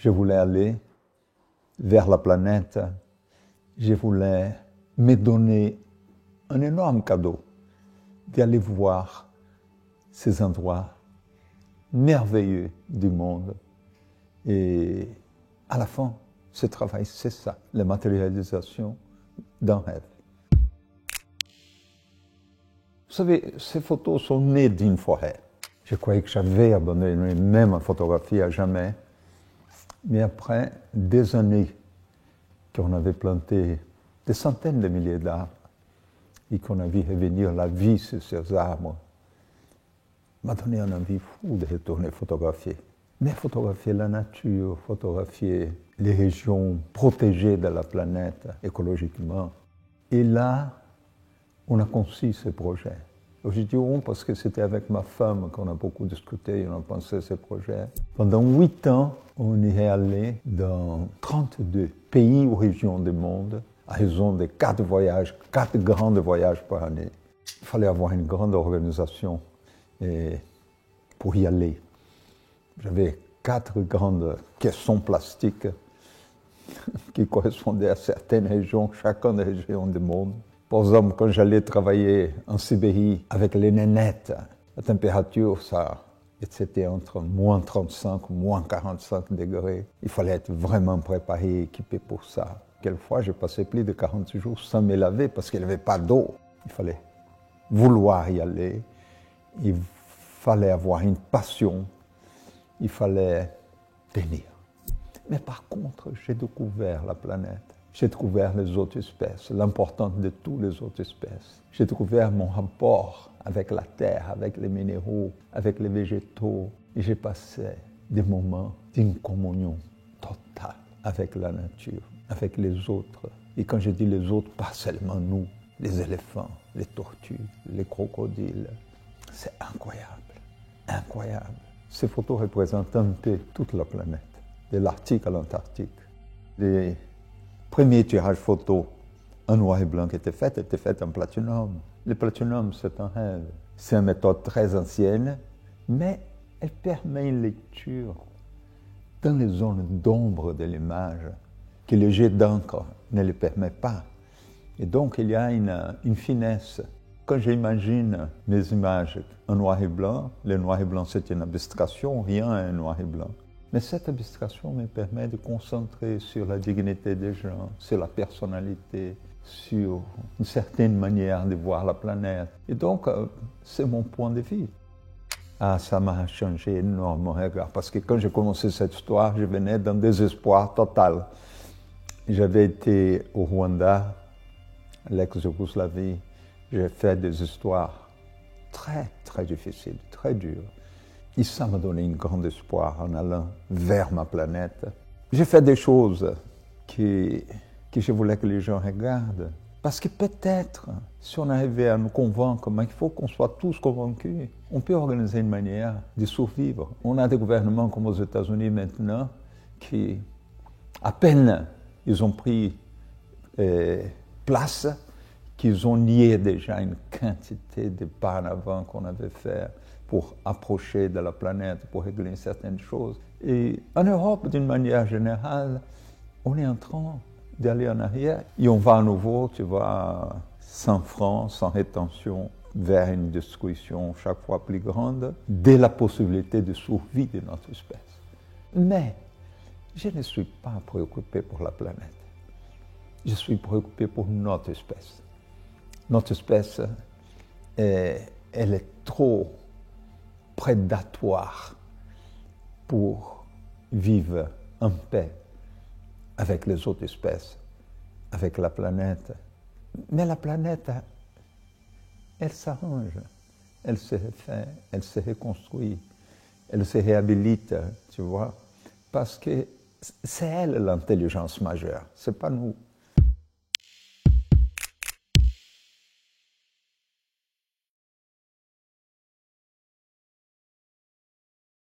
Je voulais aller vers la planète. Je voulais me donner un énorme cadeau d'aller voir ces endroits merveilleux du monde. Et à la fin, ce travail, c'est ça, la matérialisation d'un rêve. Vous savez, ces photos sont nées d'une forêt. Je croyais que j'avais abandonné même la photographie à jamais. Mais après des années qu'on avait planté des centaines de milliers d'arbres et qu'on a vu revenir la vie sur ces arbres, m'a donné un envie fou de retourner photographier. Mais photographier la nature, photographier les régions protégées de la planète écologiquement. Et là, on a conçu ce projet. Je dis on parce que c'était avec ma femme qu'on a beaucoup discuté et on a pensé à ce projet. Pendant 8 ans, on y est allé dans 32 pays ou régions du monde, à raison de 4 voyages, 4 grands voyages par année. Il fallait avoir une grande organisation pour y aller. J'avais 4 grandes caissons plastiques qui correspondaient à certaines régions, chacune des régions du monde. Par exemple, quand j'allais travailler en Sibérie avec les nénettes, la température, c'était entre moins 35 ou moins 45 degrés. Il fallait être vraiment préparé, équipé pour ça. Quelquefois, j'ai passé plus de 40 jours sans me laver parce qu'il n'y avait pas d'eau. Il fallait vouloir y aller. Il fallait avoir une passion. Il fallait tenir. Mais par contre, j'ai découvert la planète. J'ai découvert les autres espèces, l'importance de toutes les autres espèces. J'ai découvert mon rapport avec la terre, avec les minéraux, avec les végétaux. Et j'ai passé des moments d'une communion totale avec la nature, avec les autres. Et quand je dis les autres, pas seulement nous, les éléphants, les tortues, les crocodiles. C'est incroyable, incroyable. Ces photos représentent un peu toute la planète, de l'Arctique à l'Antarctique. Les premiers tirages photos en noir et blanc qui étaient faits en platinum. Le platinum, c'est un rêve. C'est une méthode très ancienne, mais elle permet une lecture dans les zones d'ombre de l'image que le jet d'encre ne le permet pas. Et donc, il y a une finesse. Quand j'imagine mes images en noir et blanc, le noir et blanc, c'est une abstraction, rien n'est noir et blanc. Mais cette abstraction me permet de concentrer sur la dignité des gens, sur la personnalité, sur une certaine manière de voir la planète. Et donc, c'est mon point de vue. Ah, ça m'a changé énormément, regarde, parce que quand j'ai commencé cette histoire, je venais d'un désespoir total. J'avais été au Rwanda, l'ex-Yougoslavie. J'ai fait des histoires très, très difficiles, très dures. Et ça m'a donné un grand espoir en allant vers ma planète. J'ai fait des choses que je voulais que les gens regardent. Parce que peut-être, si on arrivait à nous convaincre, mais il faut qu'on soit tous convaincus, on peut organiser une manière de survivre. On a des gouvernements comme aux États-Unis maintenant qui, à peine ils ont pris place, qu'ils ont nié déjà une quantité de pas en avant qu'on avait fait pour approcher de la planète, pour régler certaines choses. Et en Europe, d'une manière générale, on est en train d'aller en arrière et on va à nouveau, tu vois, sans frein, sans rétention, vers une destruction chaque fois plus grande de la possibilité de survie de notre espèce. Mais je ne suis pas préoccupé pour la planète. Je suis préoccupé pour notre espèce. Notre espèce, elle est trop prédatoire pour vivre en paix avec les autres espèces, avec la planète. Mais la planète, elle s'arrange, elle se refait, elle se reconstruit, elle se réhabilite, tu vois, parce que c'est elle l'intelligence majeure, c'est pas nous.